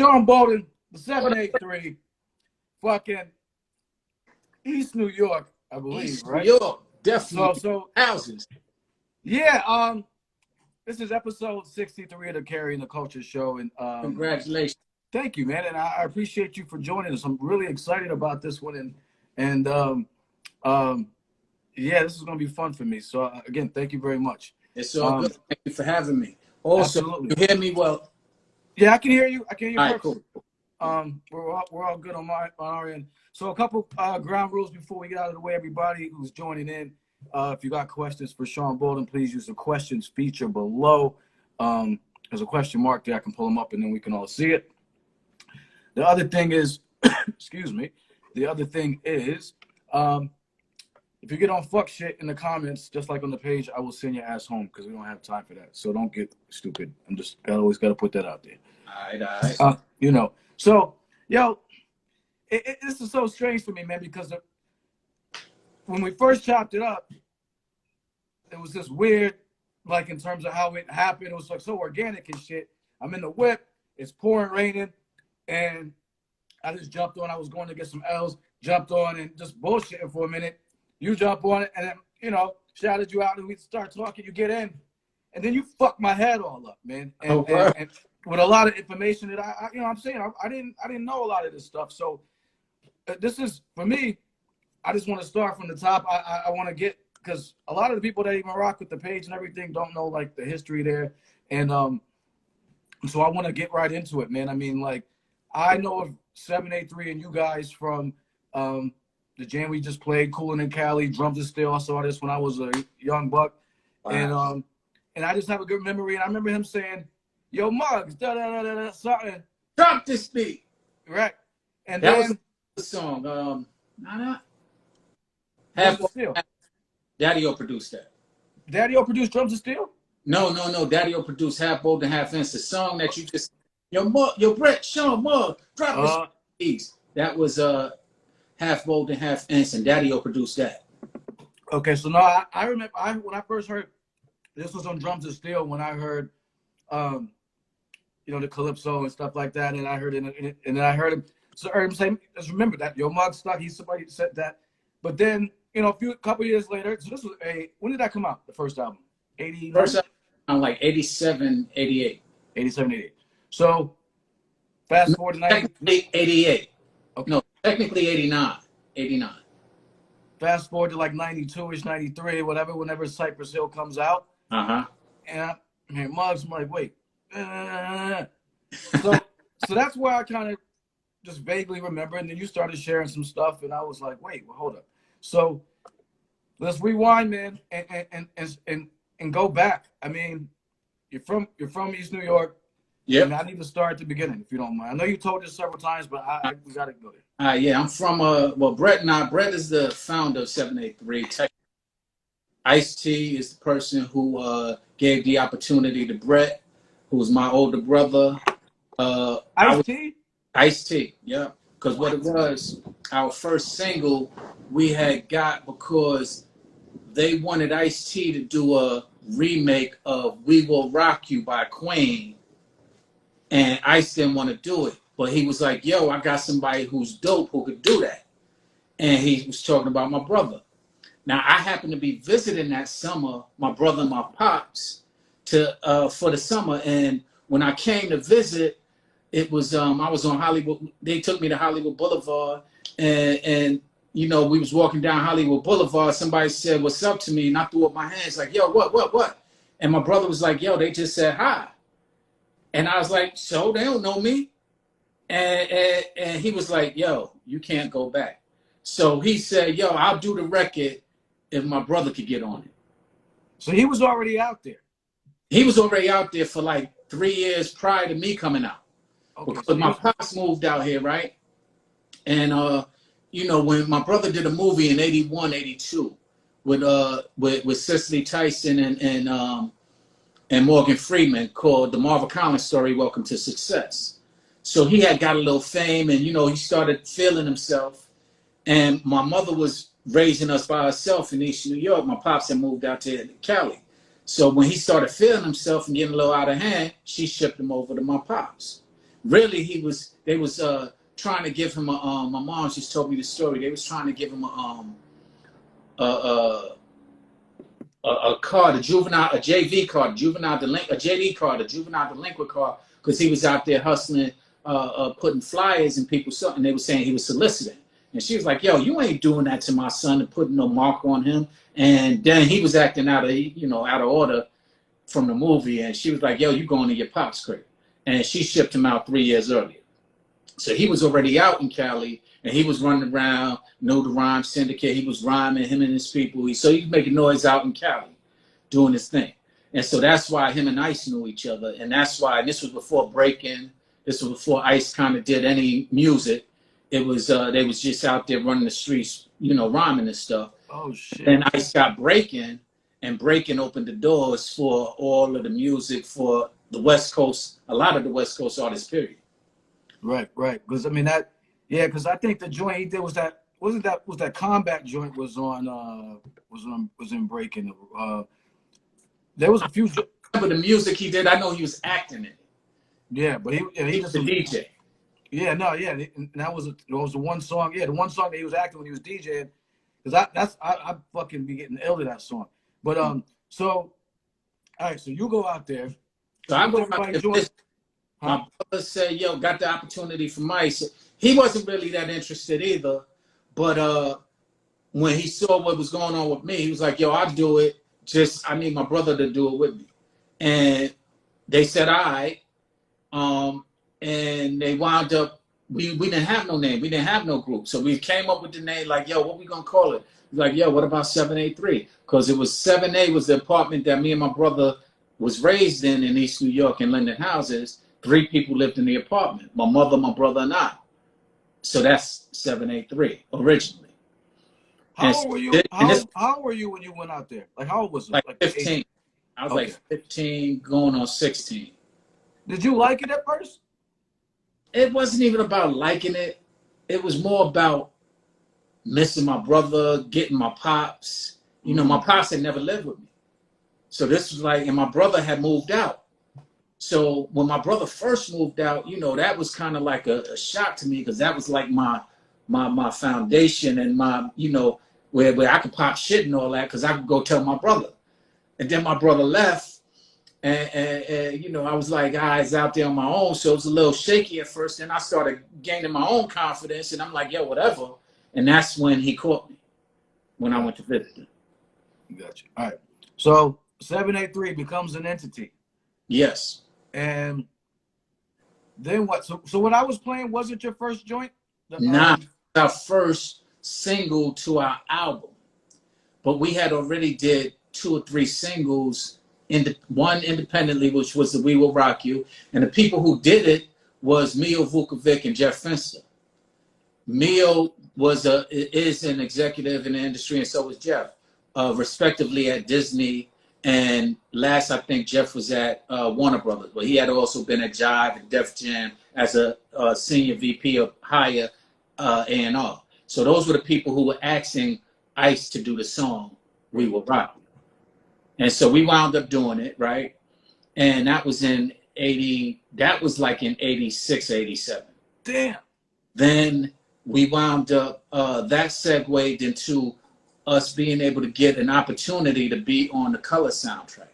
Sean Bouldin, the 783, fucking East New York, I believe, East right? New York, definitely. So Houses. yeah, this is episode 63 of the Carrying the Culture show, and Congratulations. thank you, man, and I appreciate you for joining us. I'm really excited about this one, and yeah, this is gonna be fun for me. So again, thank you very much. It's all good. Thank you for having me. Also, Absolutely. you hear me well? Yeah, I can hear you. I can hear you All right, perfectly. cool. We're all good on our end. So a couple ground rules before we get out of the way. Everybody who's joining in, if you got questions for Sean Bouldin, please use the questions feature below. There's a question mark there. I can pull them up and then we can all see it. The other thing is, excuse me. The other thing is, if you get on fuck shit in the comments, just like on the page, I will send your ass home because we don't have time for that. So don't get stupid. Always got to put that out there. All right. You know. So, yo, this is so strange for me, man, because when we first chopped it up, it was just weird, like in terms of how it happened. It was like so organic and shit. I'm in the whip, it's pouring, raining, and I just jumped on. I was going to get some L's, jumped on and just bullshitting for a minute. You jump on it, and then, you know, shouted you out, and we start talking. You get in, and then you fuck my head all up, man. And with a lot of information that I you know, I'm saying I didn't know a lot of this stuff. So this is for me. I just want to start from the top. I want to get, because a lot of the people that even rock with the page and everything don't know like the history there, and so I want to get right into it, man. I mean, like, I know of 783 and you guys from the jam we just played, Coolin' in Cali, Drums and Steel. I saw this when I was a young buck. Wow. And I just have a good memory. And I remember him saying, "Yo, Muggs, da da da da something. Drop this beat." Right. And that then was the song. Drums and Steel. Daddy-O produced that. Daddy-O produced Drums and Steel? No. Daddy-O produced Half Bouldin, Half Inch. The song that you just, yo Brett, Sean Muggs, drop this piece. That was Half Bouldin, Half Inch, and Daddy-O produced that. Okay, so no, I remember when I first heard this was on Drums and Steel, when I heard you know, the calypso and stuff like that, and I heard it, and then I heard him say, just remember that Yo Muggs stuck. Somebody said that, but then, you know, a couple years later, so this was when did that come out? The first album, 80. First album, like 87, 88. 87, 88. So fast forward to 88. Okay. No, technically 89. 89. Fast forward to like 92ish, 93, whatever. Whenever Cypress Hill comes out. And I hear Muggs. I'm like, wait. So that's where I kind of just vaguely remember. And then you started sharing some stuff, and I was like, wait, well, hold up. So let's rewind, man, and go back. I mean, you're from East New York. Yeah. And I need to start at the beginning, if you don't mind. I know you told us several times, but we got to go there. Yeah, I'm from Brett is the founder of 783. Ice-T is the person who gave the opportunity to Brett, who was my older brother. Ice-T? Ice-T, yeah. Because what it was, our first single we had got because they wanted Ice-T to do a remake of We Will Rock You by Queen. And Ice didn't want to do it. But he was like, yo, I got somebody who's dope who could do that. And he was talking about my brother. Now, I happened to be visiting that summer, my brother and my pops, for the summer. And when I came to visit, it was, I was on Hollywood. They took me to Hollywood Boulevard. And you know, we was walking down Hollywood Boulevard. Somebody said, "What's up?" to me. And I threw up my hands like, yo, what? And my brother was like, yo, they just said hi. And I was like, so they don't know me? And he was like, yo, you can't go back. So he said, yo, I'll do the record if my brother could get on it. So he was already out there. He was already out there for like 3 years prior to me coming out. Okay, because my pops moved out here, right? And you know, when my brother did a movie in 81, 82 with Cicely Tyson and Morgan Freeman called The Marva Collins Story, Welcome to Success. So he had got a little fame, and, you know, he started feeling himself. And my mother was raising us by herself in East New York. My pops had moved out to Cali. So when he started feeling himself and getting a little out of hand, she shipped him over to my pops. really they was trying to give him my mom just told me the story. They was trying to give him a card, a JV card, a JD card, a juvenile delinquent card, because he was out there hustling, putting flyers in people's stuff, and they were saying he was soliciting. And she was like, "Yo, you ain't doing that to my son and putting no mark on him." And then he was acting out of order from the movie, and she was like, "Yo, you going to your pop's crib?" And she shipped him out 3 years earlier. So he was already out in Cali, and he was running around, Know the Rhyme Syndicate. He was rhyming, him and his people. So he was making noise out in Cali, doing his thing. And so that's why him and Ice knew each other. And that's why, and this was before breaking, this was before Ice kind of did any music. It was, they was just out there running the streets, rhyming and stuff. Oh, shit. And Ice got breaking, and breaking opened the doors for all of the music for the West Coast, a lot of the West Coast artists, period. Right. Because because I think the joint he did was that Combat joint was in Breaking. There was a few. But the music he did, I know he was acting in it. Yeah, but he was the DJ. Yeah, no, yeah, and that was the one song. Yeah, the one song that he was acting when he was DJing. Because I fucking be getting ill to that song. But so all right, so you go out there. So I go out there. My brother said, "Yo, got the opportunity from Ice." He wasn't really that interested either, but when he saw what was going on with me, he was like, "Yo, I'll do it. I need my brother to do it with me." And they said, "All right." And they wound up. We didn't have no name. We didn't have no group, so we came up with the name like, "Yo, what we gonna call it?" Like, "Yo, what about 783?" Because it was 7A was the apartment that me and my brother was raised in East New York in Linden houses. 3 people lived in the apartment, my mother, my brother, and I. So that's 783 originally. How old were you? How old were you when you went out there? Like, how old was it? Like 15. I was like 15 going on 16. Did you like it at first? It wasn't even about liking it. It was more about missing my brother, getting my pops. My pops had never lived with me. So this was like, and my brother had moved out. So when my brother first moved out, that was kind of like a shock to me, because that was like my foundation and my, where I could pop shit and all that, because I could go tell my brother. And then my brother left, and I was like, it's out there on my own. So it was a little shaky at first. Then I started gaining my own confidence, and I'm like, yo, whatever. And that's when he caught me, when I went to visit him. Gotcha. All right. So 783 becomes an entity. Yes. And then what? So what I was playing, was it your first joint? Nah, our first single to our album. But we had already did 2 or 3 singles, one independently, which was the We Will Rock You. And the people who did it was Mio Vukovic and Jeff Finster. Mio is an executive in the industry, and so was Jeff, respectively at Disney. And last, I think Jeff was at Warner Brothers, but he had also been at Jive and Def Jam as a senior VP of higher A&R. So those were the people who were asking Ice to do the song We Will Rock You. And so we wound up doing it, right? And that was in 86, 87. Damn. Then we wound up, that segued into us being able to get an opportunity to be on the Color soundtrack.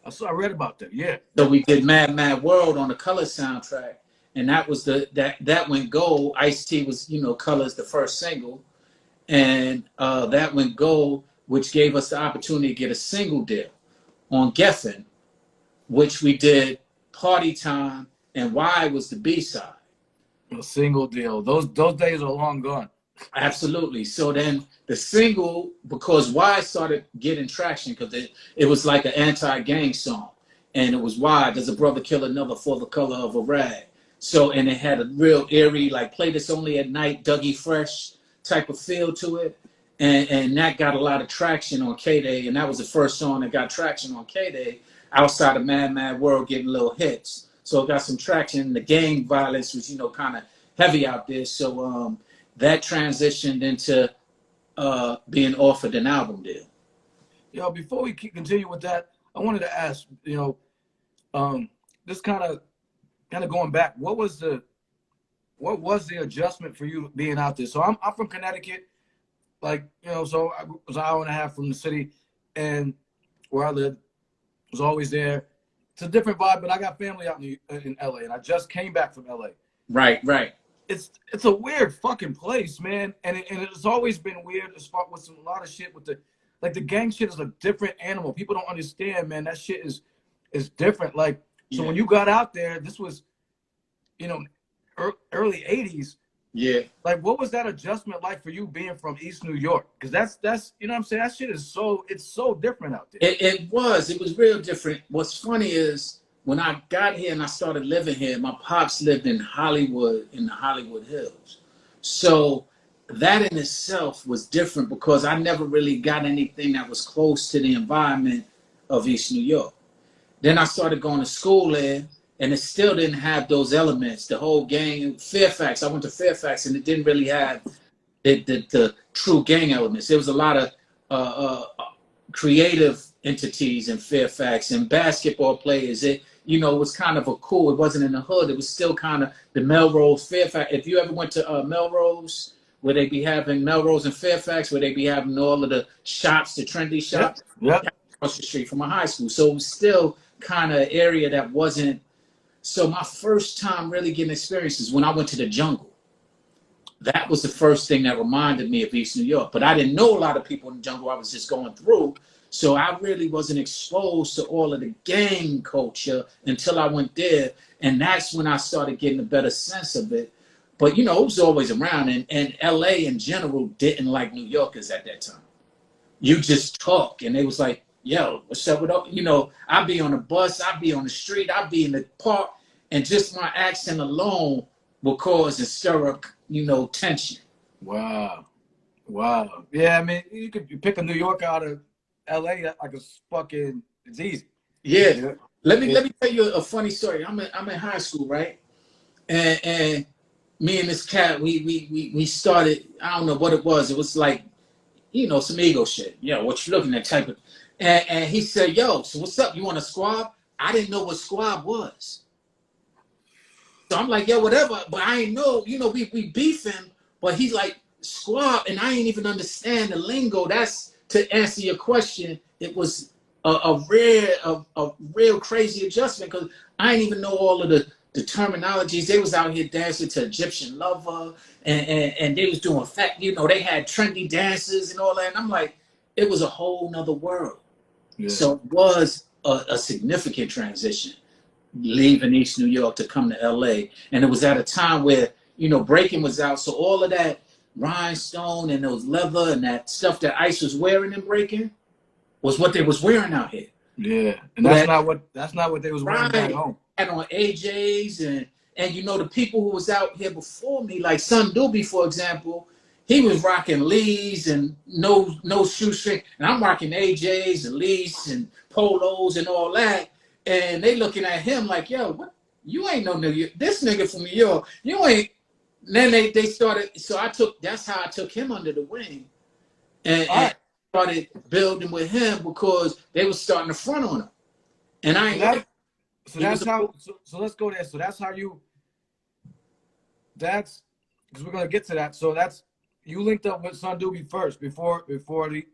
I read about that, yeah. So we did Mad Mad World on the Color soundtrack, and that was that went gold. Ice-T was, Color's the first single, and that went gold, which gave us the opportunity to get a single deal on Geffen, which we did Party Time, and Why was the B-side. A single deal. Those days are long gone. Absolutely. So then the single, because Why started getting traction, because it was like an anti-gang song. And it was Why does a brother kill another for the color of a rag? So, and it had a real eerie, like play this only at night, Dougie Fresh type of feel to it. And that got a lot of traction on K-Day. And that was the first song that got traction on K-Day outside of Mad Mad World getting little hits. So it got some traction. The gang violence was, kind of heavy out there. So, that transitioned into being offered an album deal. Before we continue with that, I wanted to ask, this kind of kind of going back, what was the adjustment for you being out there? So I'm from Connecticut, like, you know, so I was an hour and a half from the city, and where I lived was always there. It's a different vibe, but I got family out in LA, and I just came back from LA. Right. It's a weird fucking place, man, and it's always been weird as far with a lot of shit with the gang shit is a different animal. People don't understand, man. That shit is different. Like, so when you got out there, this was, you know, early 80s. Yeah. Like, what was that adjustment like for you being from East New York? Because that's you know what I'm saying? That shit is so different out there. It was real different. What's funny is when I got here and I started living here, my pops lived in Hollywood, in the Hollywood Hills. So that in itself was different because I never really got anything that was close to the environment of East New York. Then I started going to school there, and it still didn't have those elements, the whole gang. Fairfax, I went to Fairfax, and it didn't really have the true gang elements. There was a lot of creative entities in Fairfax and basketball players. It was kind of a cool. It wasn't in the hood. It was still kind of the Melrose, Fairfax. If you ever went to Melrose, where they be having Melrose and Fairfax, where they be having all of the shops, the trendy shops, across the street from my high school. So it was still kind of area that wasn't. So my first time really getting experiences when I went to the jungle. That was the first thing that reminded me of East New York. But I didn't know a lot of people in the jungle. I was just going through. So I really wasn't exposed to all of the gang culture until I went there. And that's when I started getting a better sense of it. But, you know, it was always around. And LA in general didn't like New Yorkers at that time. You just talk. And they was like, yo, what's up with all? You know, I'd be on the bus. I'd be on the street. I'd be in the park. And just my accent alone will cause and stir up, you know, tension. Wow. Yeah, I mean, you pick a New Yorker out of LA, like it's fucking, it's easy. Yeah. You know? Let me tell you a funny story. I'm in high school, right? And me and this cat, we started, I don't know what it was. It was like, you know, some ego shit. Yo, what you looking at type of, and he said, yo, so what's up? You want a squab? I didn't know what squab was. So I'm like, yo, whatever. But I ain't know, you know, we beefing, but he's like, squab, and I ain't even understand the lingo. That's to answer your question. It was a real crazy adjustment because I didn't even know all of the terminologies. They was out here dancing to Egyptian Lover, and they was doing you know, they had trendy dances and all that. And I'm like, it was a whole nother world. Yeah. So it was a significant transition leaving East New York to come to LA. And it was at a time where, you know, breaking was out. So all of that rhinestone and those leather and that stuff that Ice was wearing in breaking was what they was wearing out here. Yeah. And that's not what they was wearing back home. And on AJs and you know, the people who was out here before me, like Son Doobie, for example, he was rocking Lees and no shoestring, and I'm rocking AJs and Lees and polos and all that. And they looking at him like, yo, what? You ain't no New York. This nigga from New York, you ain't. And then they started. So that's how I took him under the wing, and started building with him because they was starting to front on him. And so let's go there. So that's how that's because we're gonna get to that. So you linked up with Son Doobie first before the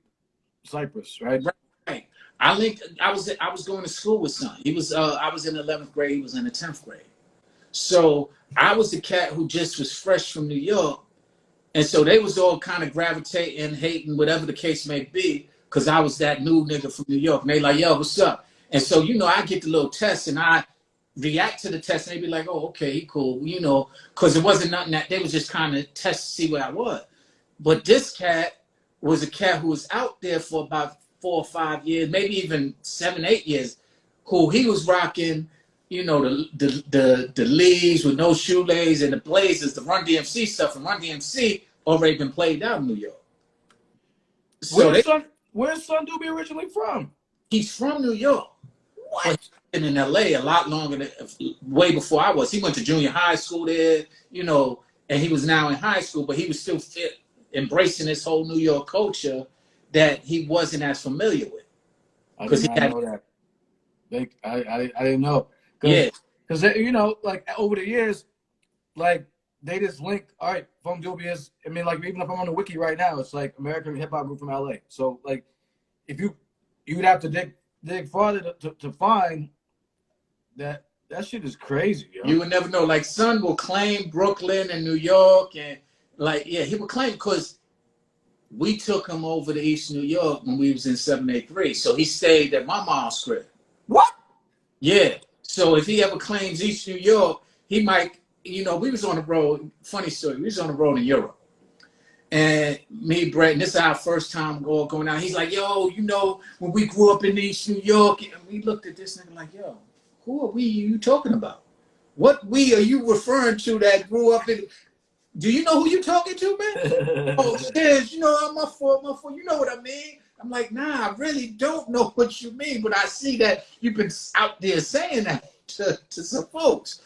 Cypress, right? Right. I was going to school with Son. He was I was in the 11th grade, he was in the 10th grade. So I was the cat who just was fresh from New York. And so they was all kind of gravitating, hating, whatever the case may be, because I was that new nigga from New York. And they like, yo, what's up? And so, you know, I get the little test and I react to the test and they be like, oh, okay, he cool, you know, because it wasn't nothing that they was just kind of test to see where I was. But this cat was a cat who was out there for about 4 or 5 years, maybe even 7, 8 years, who he was rocking, you know, the Lees with no shoelace and the Blazers, the Run DMC stuff, and Run DMC already been played out in New York. So where's Son Doobie originally from? He's from New York. What? But he's been in LA a lot longer way before I was. He went to junior high school there, you know, and he was now in high school, but he was still embracing this whole New York culture that he wasn't as familiar with. I did not know that. I didn't know. Yeah. Because you know, like over the years, like they just link. All right, Funk Doobie is. I mean, like even if I'm on the wiki right now, it's like American hip hop group from LA. So like, if you'd have to dig farther to find that. That shit is crazy, yo. You would never know. Like, Son will claim Brooklyn and New York, and like, yeah, he would claim because we took him over to East New York when we was in 783. So he stayed at my mom's crib. What? Yeah. So if he ever claims East New York, he might, you know, we was on the road. Funny story. We was on the road in Europe. And me, Brett, and this is our first time going out. He's like, yo, you know, when we grew up in East New York, and we looked at this nigga like, yo, who are you talking about? What we are you referring to that grew up in? Do you know who you talking to, man? Oh, Shiz, you know, my fault. You know what I mean? I'm like, nah, I really don't know what you mean, but I see that you've been out there saying that to some folks.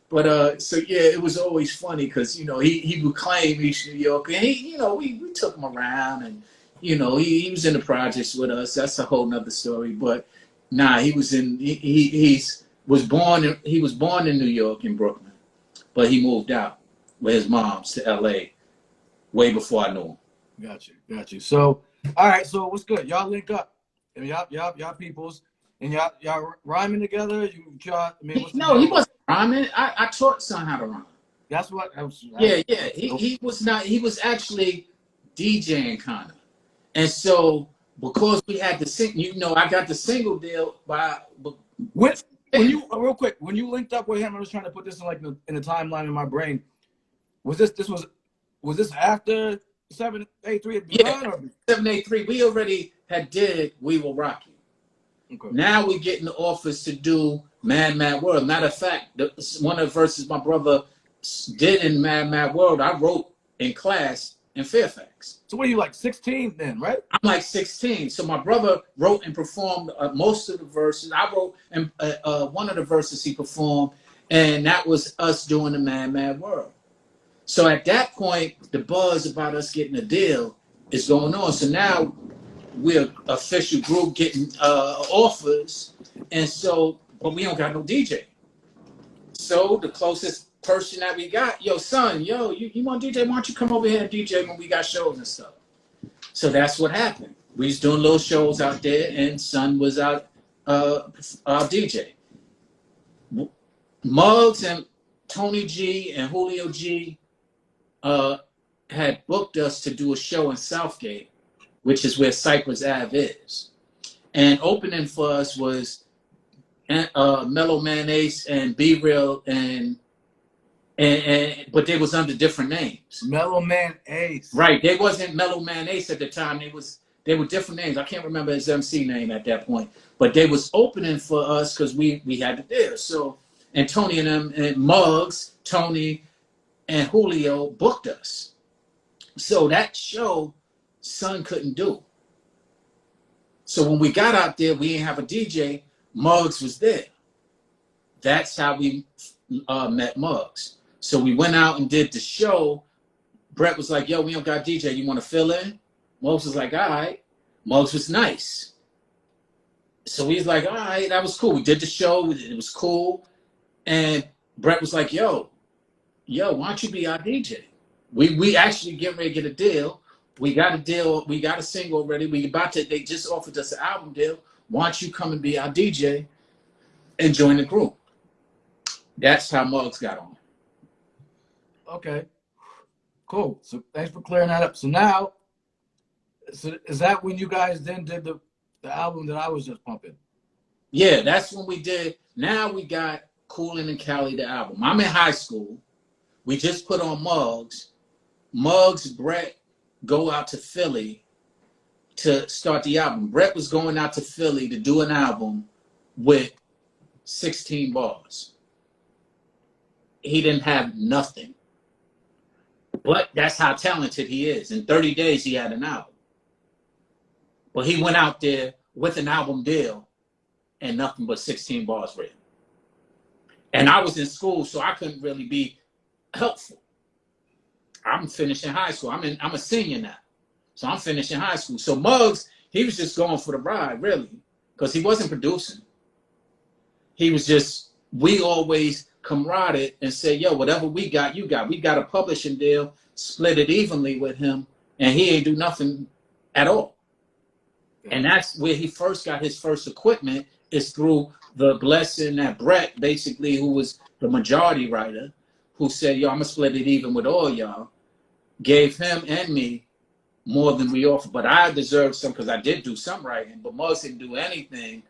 But so yeah, it was always funny because you know he would claim East New York, and he, you know, we took him around, and you know he was in the projects with us. That's a whole nother story. But nah, he was in he was born in New York, in Brooklyn, but he moved out with his mom's to LA way before I knew him. Got you. So, all right. So what's good? Y'all link up, and y'all peoples, and y'all rhyming together. I mean, No, he wasn't rhyming. I taught Son how to rhyme. That's what I was. Yeah. He was not. He was actually DJing kind of, and so because we had the you know, I got the single deal by. When you real quick, when you linked up with him, I was trying to put this in like in the timeline in my brain. Was this after 783 had begun? Yeah, or? 783. We already had did We Will Rock You. Okay. Now we getting the offers to do Mad Mad World. Matter of fact, one of the verses my brother did in Mad Mad World, I wrote in class in Fairfax. So what are you, like 16 then, right? I'm like 16. So my brother wrote and performed most of the verses. I wrote and one of the verses he performed, and that was us doing the Mad Mad World. So at that point, the buzz about us getting a deal is going on. So now we're an official group getting offers, and so, but we don't got no DJ. So the closest person that we got, yo, Son, yo, you want DJ? Why don't you come over here and DJ when we got shows and stuff? So that's what happened. We was doing little shows out there, and Son was out our DJ. Muggs and Tony G and Julio G had booked us to do a show in Southgate, which is where Cypress Ave is. And opening for us was Mellow Man Ace and Be Real and but they was under different names. Mellow Man Ace. Right. They wasn't Mellow Man Ace at the time. They were different names. I can't remember his MC name at that point. But they was opening for us because we had to do. So, and Tony and them and Muggs, Tony and Julio booked us. So that show, Son couldn't do. So when we got out there, we didn't have a DJ. Muggs was there. That's how we met Muggs. So we went out and did the show. Brett was like, yo, we don't got DJ. You want to fill in? Muggs was like, all right. Muggs was nice. So he's like, all right, that was cool. We did the show. It was cool. And Brett was like, yo, why don't you be our DJ? We actually getting ready to get a deal. We got a deal. We got a single already. They just offered us an album deal. Why don't you come and be our DJ and join the group? That's how Muggs got on. Okay, cool. So thanks for clearing that up. So now, is that when you guys then did the album that I was just pumping? Yeah, that's when we did. Now we got Coolin' and Cali, the album. I'm in high school. We just put on Muggs. Muggs, Brett go out to Philly to start the album. Brett was going out to Philly to do an album with 16 bars. He didn't have nothing. But that's how talented he is. In 30 days, he had an album. But he went out there with an album deal and nothing but 16 bars written. And I was in school, so I couldn't really be helpful. I'm finishing high school. I'm a senior now. So I'm finishing high school. So Muggs, he was just going for the ride, really, because he wasn't producing. He was just we always camaradered and say, yo, whatever we got, you got. We got a publishing deal, split it evenly with him, and he ain't do nothing at all. And that's where he first got his first equipment, is through the blessing that Brett, basically, who was the majority writer, who said, yo, I'm going to split it even with all y'all, gave him and me more than we offered. But I deserved some because I did do some writing, but Muggs didn't do anything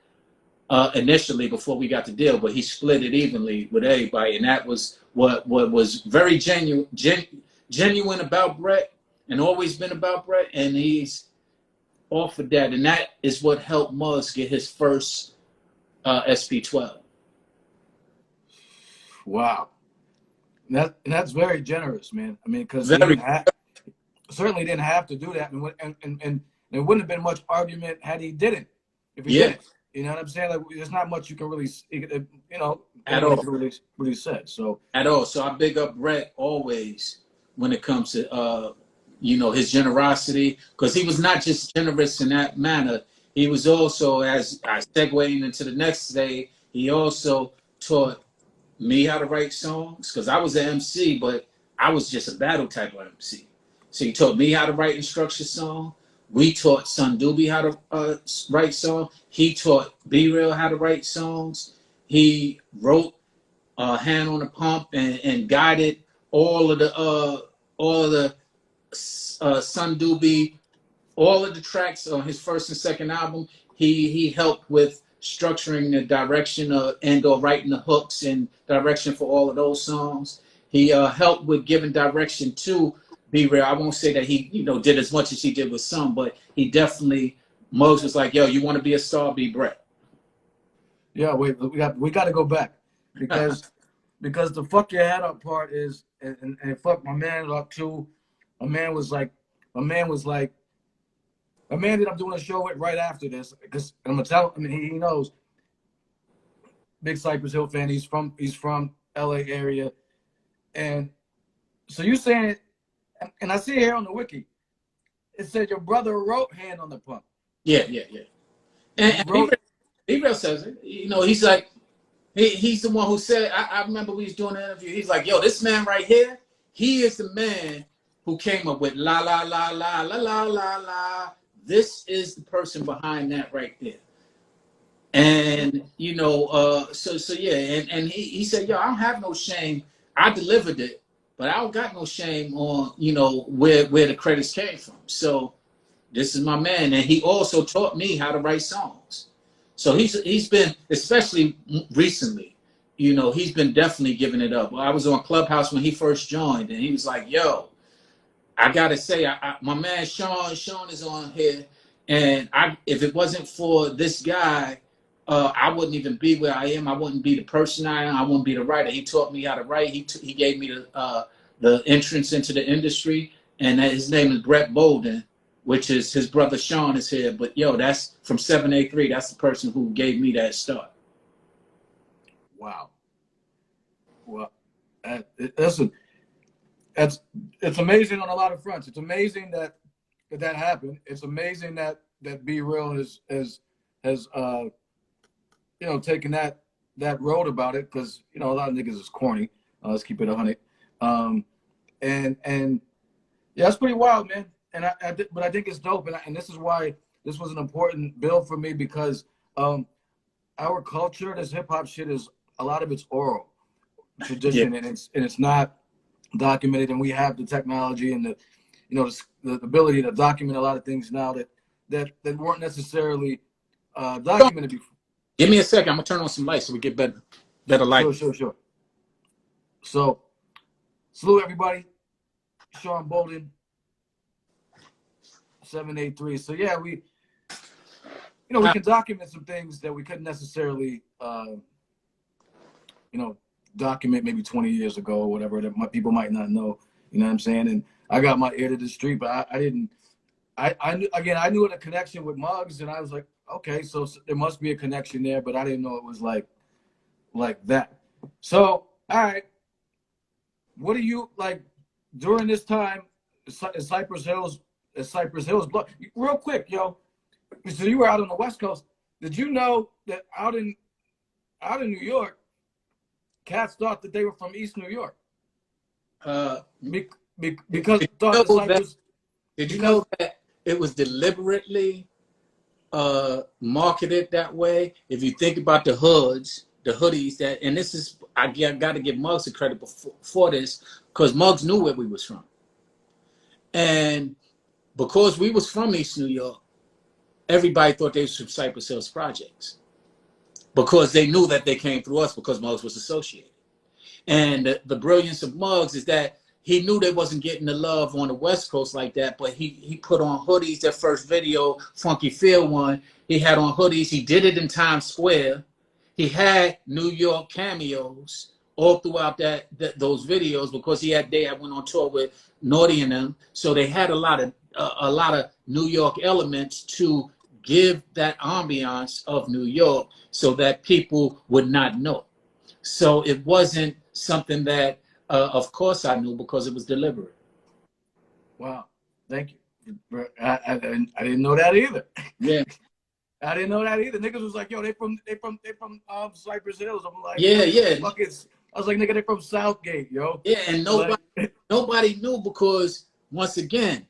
initially before we got the deal, but he split it evenly with everybody. And that was what was very genuine about Brett, and always been about Brett. And he's offered that, and that is what helped Muggs get his first SP12. Wow. And that's very generous, man. I mean, because certainly didn't have to do that, and there wouldn't have been much argument had he didn't. If he didn't, you know what I'm saying? Like, there's not much you can really, you know, at all, really said. So at all. So I big up Brett always when it comes to you know, his generosity, because he was not just generous in that manner. He was also, as I segueing into the next day, he also taught me how to write songs, because I was an MC, but I was just a battle type of MC. So he taught me how to write and structure song. We taught Son Doobie how to write song. He taught B Real how to write songs. He wrote Hand on the Pump and guided all of the Son Doobie, all of the tracks on his first and second album. He helped with structuring the direction and or writing the hooks and direction for all of those songs. He helped with giving direction to Be Real. I won't say that he, you know, did as much as he did with some, but he definitely, Mose was like, yo, you want to be a star, be Brett. Yeah, we got to go back, because the fuck your head up part is, and fuck my man up too. My man that I'm doing a show with right after this, because I'm gonna tell him, he knows. Big Cypress Hill fan. He's from LA area, and so you saying, and I see here on the wiki, it said your brother wrote Hand on the Pump. Yeah. And he real says it. You know, he's like, he's the one who said. I remember we was doing an interview. He's like, yo, this man right here, he is the man who came up with la la la la la la la la. This is the person behind that right there. And you know, so yeah, and he said, yo, I don't have no shame. I delivered it, but I don't got no shame on, you know, where the credits came from. So this is my man, and he also taught me how to write songs. So he's been, especially recently, you know, he's been definitely giving it up. I was on Clubhouse when he first joined, and he was like, yo, I gotta say, my man Sean is on here, and if it wasn't for this guy, I wouldn't even be where I am. I wouldn't be the person I am. I wouldn't be the writer. He taught me how to write. He gave me the entrance into the industry, and his name is Brett Bouldin, which is his brother Sean is here. But yo, that's from 783. That's the person who gave me that start. Wow. Well, listen. It's amazing on a lot of fronts. It's amazing that happened. It's amazing that Be Real has you know, taken that road about it, because you know a lot of niggas is corny. Let's keep it 100. And yeah, it's pretty wild, man. And but I think it's dope, and this is why this was an important bill for me, because our culture, this hip hop shit, is a lot of it's oral tradition, and it's not documented, and we have the technology and the ability to document a lot of things now that weren't necessarily documented before. Give me a second. I'm gonna turn on some lights so we get better light. Sure. So, salute everybody. Sean Bouldin, 783. So yeah, we can document some things that we couldn't necessarily document maybe 20 years ago or whatever, that people might not know. You know what I'm saying? And I got my ear to the street, but I didn't. I knew the connection with Muggs, and I was like, okay, so there must be a connection there, but I didn't know it was like that. So, all right, what do you like during this time? Cypress Hill's blood. Real quick, yo. So you were out on the West Coast. Did you know that out in New York, cats thought that they were from East New York. Uh, Because did thought you the know Cypress. did you know that it was deliberately marketed that way? If you think about the hoodies that, and this is, I got to give Muggs the credit for this, because Muggs knew where we was from. And because we was from East New York, everybody thought they was from Cypress Hill's projects, because they knew that they came through us because Muggs was associated. And the brilliance of Muggs is that he knew they wasn't getting the love on the West Coast like that, but he put on hoodies. That first video, Funky Feel one, he had on hoodies. He did it in Times Square. He had New York cameos all throughout those videos, because they had went on tour with Naughty and them, so they had a lot of New York elements to give that ambiance of New York, so that people would not know. So it wasn't something that, of course, I knew, because it was deliberate. Wow, thank you. I didn't know that either. Yeah. I didn't know that either. Niggas was like, yo, they from Cypress Hills. I'm like, Yeah. fuck it. I was like, nigga, they from Southgate, yo. Yeah, and nobody knew, because once again,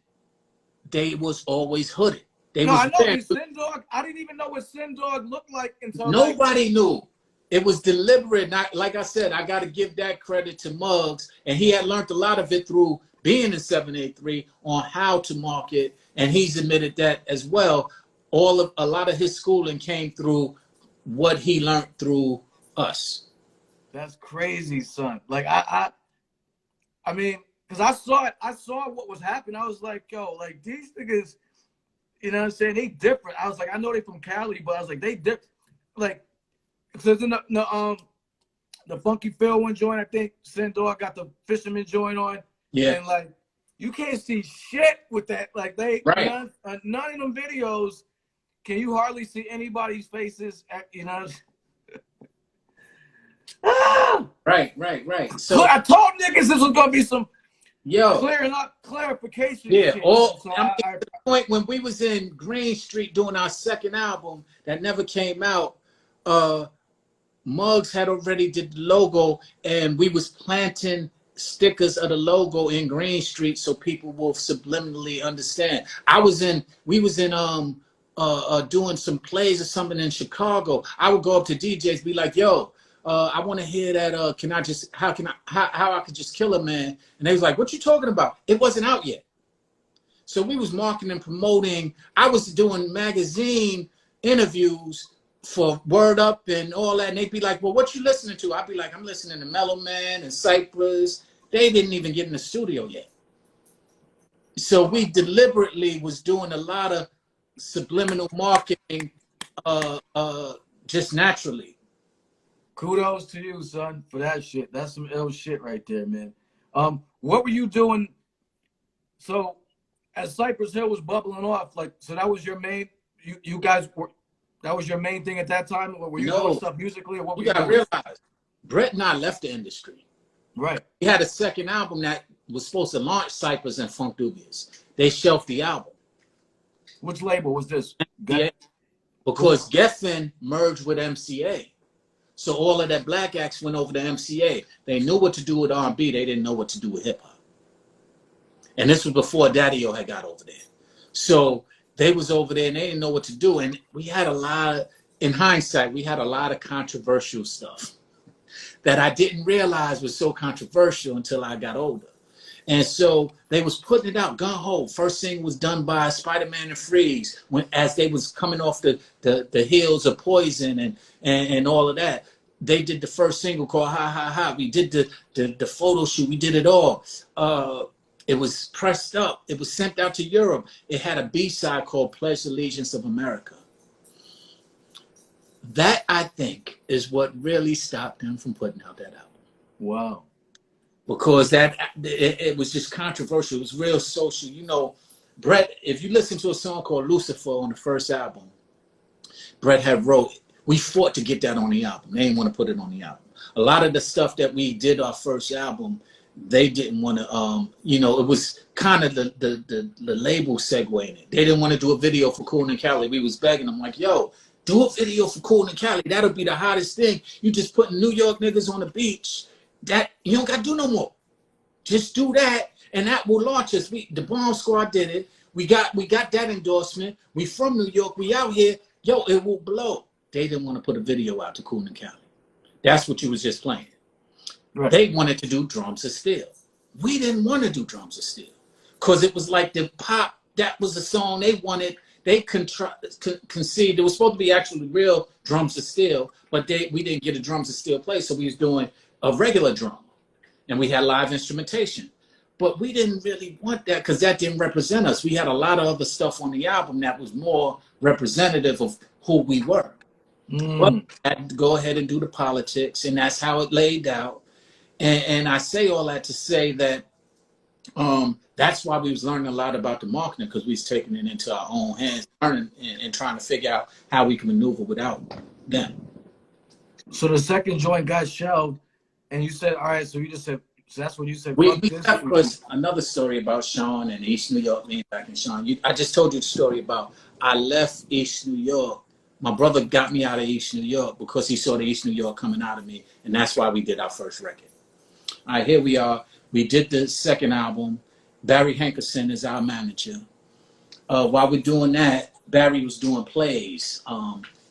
they was always hooded. I know Sin Dog. I didn't even know what Sin Dog looked like until nobody knew. It was deliberate. Not, like I said, I got to give that credit to Muggs, and he had learned a lot of it through being in 783 on how to market, and he's admitted that as well. A lot of his schooling came through what he learned through us. That's crazy, son. Like I mean, because I saw what was happening. I was like, yo, like these niggas, you know what I'm saying? They different. I was like, I know they from Cali, but I was like, they different. Like, because in the Funky Phil one joint, I think Sin Dog got the Fisherman joint on. Yeah. And like, you can't see shit with that. Like right. None of them videos can you hardly see anybody's faces. You know. Right. So I told niggas this was gonna be some clarification. Yeah. Shit. So the point when we was in Green Street doing our second album that never came out, Muggs had already did the logo, and we was planting stickers of the logo in Green Street so people will subliminally understand. We was in doing some plays or something in Chicago. I would go up to DJs, be like, yo, I want to hear that how I could just kill a man. And they was like, what you talking about? It wasn't out yet. So we was marketing and promoting. I was doing magazine interviews for Word Up and all that, and they'd be like, well, what you listening to? I'd be like, I'm listening to Mellow Man and Cypress. They didn't even get in the studio yet. So we deliberately was doing a lot of subliminal marketing just naturally. Kudos to you, son, for that shit. That's some ill shit right there, man. What were you doing? So as Cypress Hill was bubbling off, like, so that was your main, you guys were, that was your main thing at that time? Or were you doing stuff musically, or what were you doing? You gotta realize, Brett and I left the industry. Right. We had a second album that was supposed to launch Cypress and Funk Dubious. They shelved the album. Which label was this? Yeah, because Geffen merged with MCA. So all of that black acts went over to MCA. They knew what to do with R&B. They didn't know what to do with hip hop. And this was before Daddy-O had got over there. So they was over there and they didn't know what to do. And we had in hindsight, we had a lot of controversial stuff that I didn't realize was so controversial until I got older. And so they was putting it out gun ho. First thing was done by Spider-Man and Freeze as they was coming off the heels of Poison and all of that. They did the first single called Ha Ha Ha. We did the photo shoot. We did it all. It was pressed up. It was sent out to Europe. It had a B-side called Pledge Allegiance of America. That, I think, is what really stopped them from putting out that album. Wow. Because it was just controversial. It was real social. You know, Brett, if you listen to a song called Lucifer on the first album, Brett had wrote, we fought to get that on the album. They didn't want to put it on the album. A lot of the stuff that we did our first album, they didn't want to, it was kind of the label segue in it. They didn't want to do a video for Cool and Cali. We was begging them like, yo, Do a video for Cool in Cali. That'll be the hottest thing. You just putting New York niggas on the beach. That you don't got to do no more. Just do that, and that will launch us. The Bomb Squad did it. We got that endorsement. We from New York. We out here. Yo, it will blow. They didn't want to put a video out to Cool in Cali. That's what you was just playing. Right. They wanted to do Drums of Steel. We didn't want to do Drums of Steel because it was like the pop. That was the song they wanted. They conceived. It was supposed to be actually real Drums of Steel, but we didn't get a Drums of Steel play, so we was doing a regular drum, and we had live instrumentation. But we didn't really want that because that didn't represent us. We had a lot of other stuff on the album that was more representative of who we were. Well, we had to go ahead and do the politics, and that's how it laid out. And I say all that to say that that's why we was learning a lot about the marketing, because we was taking it into our own hands, learning and trying to figure out how we can maneuver without them. So the second joint got shelved, and you said, all right, so you just said, so that's when you said, Of course, another story about Sean and East New York, me back in Sean. I just told you the story about I left East New York. My brother got me out of East New York because he saw the East New York coming out of me, and that's why we did our first record. All right, here we are. We did the second album. Barry Hankerson is our manager. While we're doing that, Barry was doing plays.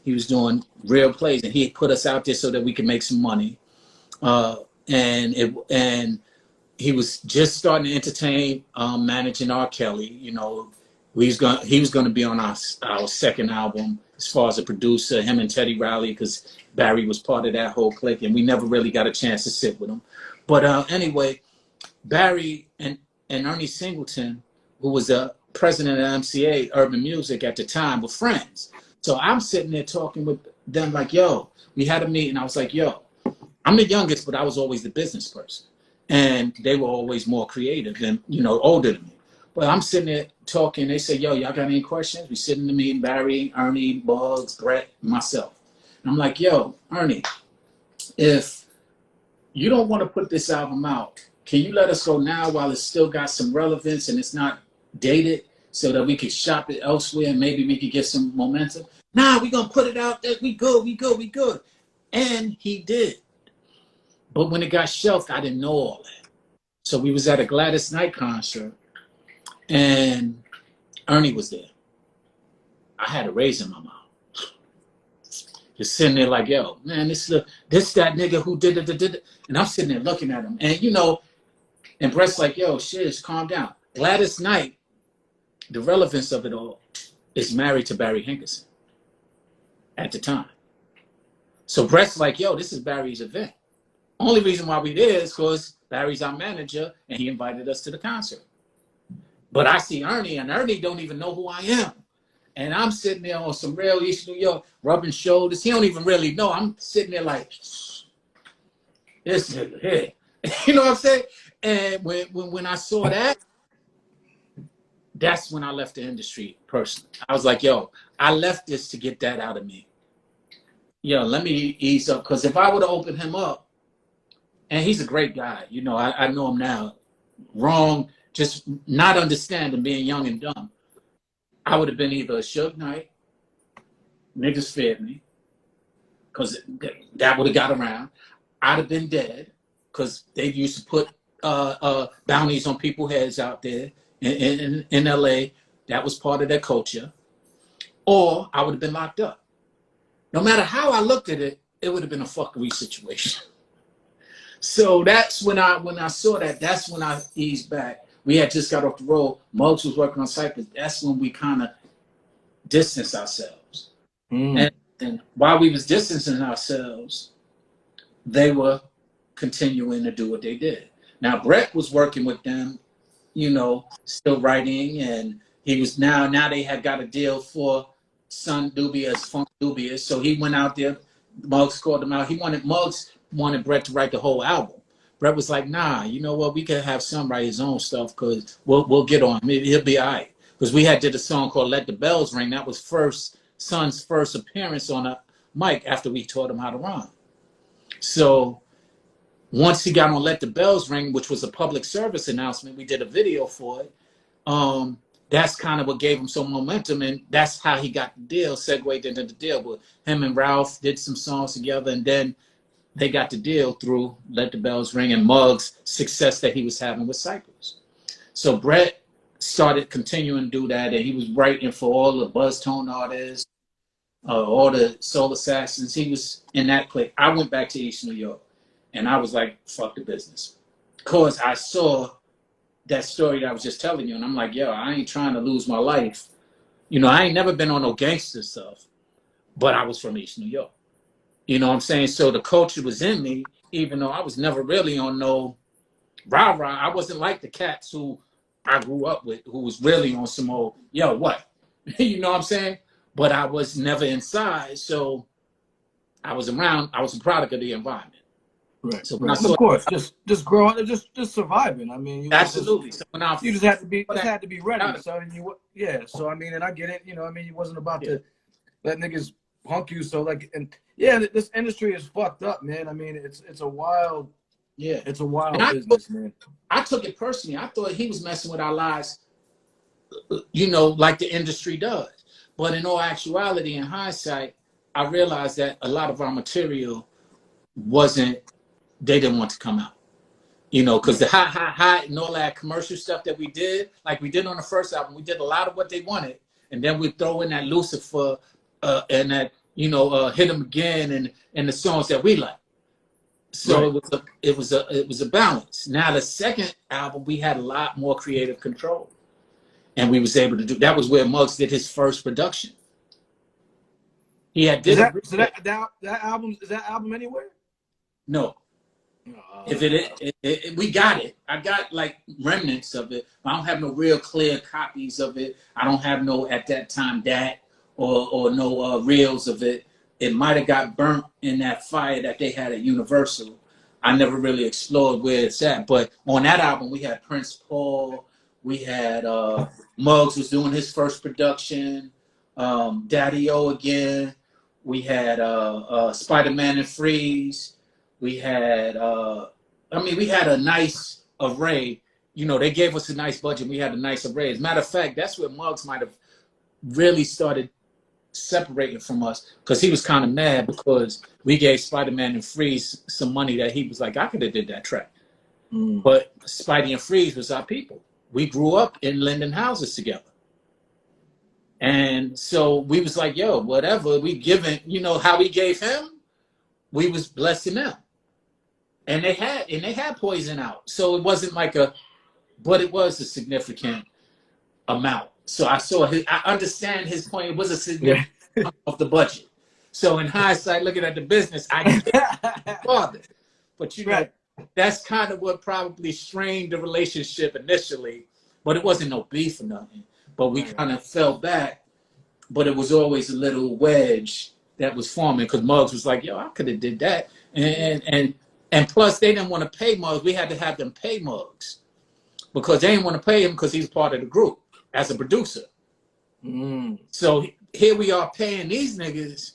He was doing real plays, and he had put us out there so that we could make some money. And he was just starting to entertain, managing R. Kelly. You know, he was going to be on our second album as far as a producer. Him and Teddy Riley, because Barry was part of that whole clique, and we never really got a chance to sit with him. But anyway, Barry and Ernie Singleton, who was the president of MCA Urban Music at the time, were friends. So I'm sitting there talking with them like, yo, we had a meeting. I was like, yo, I'm the youngest, but I was always the business person. And they were always more creative and, older than me. But I'm sitting there talking. They say, yo, y'all got any questions? We sit in the meeting, Barry, Ernie, Bugs, Brett, myself. And I'm like, yo, Ernie, if you don't want to put this album out, can you let us go now while it's still got some relevance and it's not dated so that we could shop it elsewhere and maybe we could get some momentum? Nah, we're going to put it out there. We good. And he did. But when it got shelved, I didn't know all that. So we was at a Gladys Knight concert, and Ernie was there. I had a raise in my mouth. Just sitting there like, yo, man, this that nigga who did it. And I'm sitting there looking at him. And, and Brett's like, yo, shit, calm down. Gladys Knight, the relevance of it all, is married to Barry Hankerson at the time. So Brett's like, yo, this is Barry's event. Only reason why we there is because Barry's our manager and he invited us to the concert. But I see Ernie, and Ernie don't even know who I am. And I'm sitting there on some real East New York, rubbing shoulders. He don't even really know. I'm sitting there like, this nigga here. You know what I'm saying? And when I saw that, that's when I left the industry personally. I was like, yo, I left this to get that out of me. Yo, let me ease up. Because if I would have opened him up, and he's a great guy. I know him now. Wrong, just not understanding, being young and dumb. I would have been either a Suge Knight, niggas feared me, because that would have got around. I'd have been dead, because they used to put bounties on people's heads out there in LA. That was part of their culture. Or I would have been locked up. No matter how I looked at it, it would have been a fuckery situation. So that's when I saw that. That's when I eased back. We had just got off the road. Muggs was working on Cypress. That's when we kind of distanced ourselves. And while we was distancing ourselves, they were continuing to do what they did. Now Brett was working with them, still writing, and he was now they had got a deal for Son Doobie as Funk Doobie. So he went out there. Muggs called him out. Muggs wanted Brett to write the whole album. Brett was like, nah, you know what? We could have Son write his own stuff because we'll get on him. He'll be all right. Because we did a song called Let the Bells Ring. That was Son's first appearance on a mic after we taught him how to rhyme. So once he got on Let the Bells Ring, which was a public service announcement, we did a video for it. that's kind of what gave him some momentum, and that's how he got the deal, segued into the deal. But him and Ralph did some songs together, and then they got the deal through Let the Bells Ring and Muggs' success that he was having with Cypress. So Brett started continuing to do that, and he was writing for all the Buzz Tone artists, all the Soul Assassins. He was in that clique. I went back to East New York, and I was like, fuck the business. Because I saw that story that I was just telling you, and I'm like, yo, I ain't trying to lose my life. You know, I ain't never been on no gangster stuff, but I was from East New York. You know what I'm saying? So the culture was in me, even though I was never really on no rah-rah. I wasn't like the cats who I grew up with, who was really on some old, yo, what? You know what I'm saying? But I was never inside, so I was around. I was a product of the environment. Right. So when Right. I saw, Of course, just growing, just surviving. I mean, absolutely. So when I you just had to be ready. out of, So yeah. So I mean, and I get it. You know, I mean, you wasn't about yeah. to let niggas punk you. So like, and yeah, this industry is fucked up, man. I mean, it's a wild, Yeah, it's a wild and business, man. I took it personally. I thought he was messing with our lives, you know, like the industry does. But in all actuality, in hindsight, I realized that a lot of our material wasn't, they didn't want to come out. You know, because the hot and all that commercial stuff that we did, like we did on the first album, we did a lot of what they wanted. And then we throw in that Lucifer and that, you know, Hit 'Em Again and the songs that we like. So Right. it was a balance. Now the second album, we had a lot more creative control. And we was able to do, that was where Muggs did his first production. He had Is did a that so remix. that album is that album anywhere? No. If we got it. I got like remnants of it. I don't have no real clear copies of it. I don't have no at that time that or no reels of it. It might have got burnt in that fire that they had at Universal. I never really explored where it's at. But on that album, we had Prince Paul. We had Muggs was doing his first production. Daddy O again. We had Spider-Man and Freeze. We had we had a nice array. You know, they gave us a nice budget. We had a nice array. As a matter of fact, that's where Muggs might have really started separating from us, because he was kind of mad because we gave Spider-Man and Freeze some money that he was like, I could have did that track. But Spidey and Freeze was our people. We grew up in Linden houses together. And so we was like, yo, whatever we given, you know, how we gave him, we was blessing them. And they had Poison out. So it wasn't like but it was a significant amount. So I understand his point. It was a significant amount of the budget. So in hindsight, looking at the business, I get father. But you know, that's kind of what probably strained the relationship initially. But it wasn't no beef or nothing. But we kind of fell back. But it was always a little wedge that was forming, because Muggs was like, yo, I could have did that. And plus, they didn't want to pay Muggs. We had to have them pay Muggs, because they didn't want to pay him because he's part of the group as a producer. So here we are paying these niggas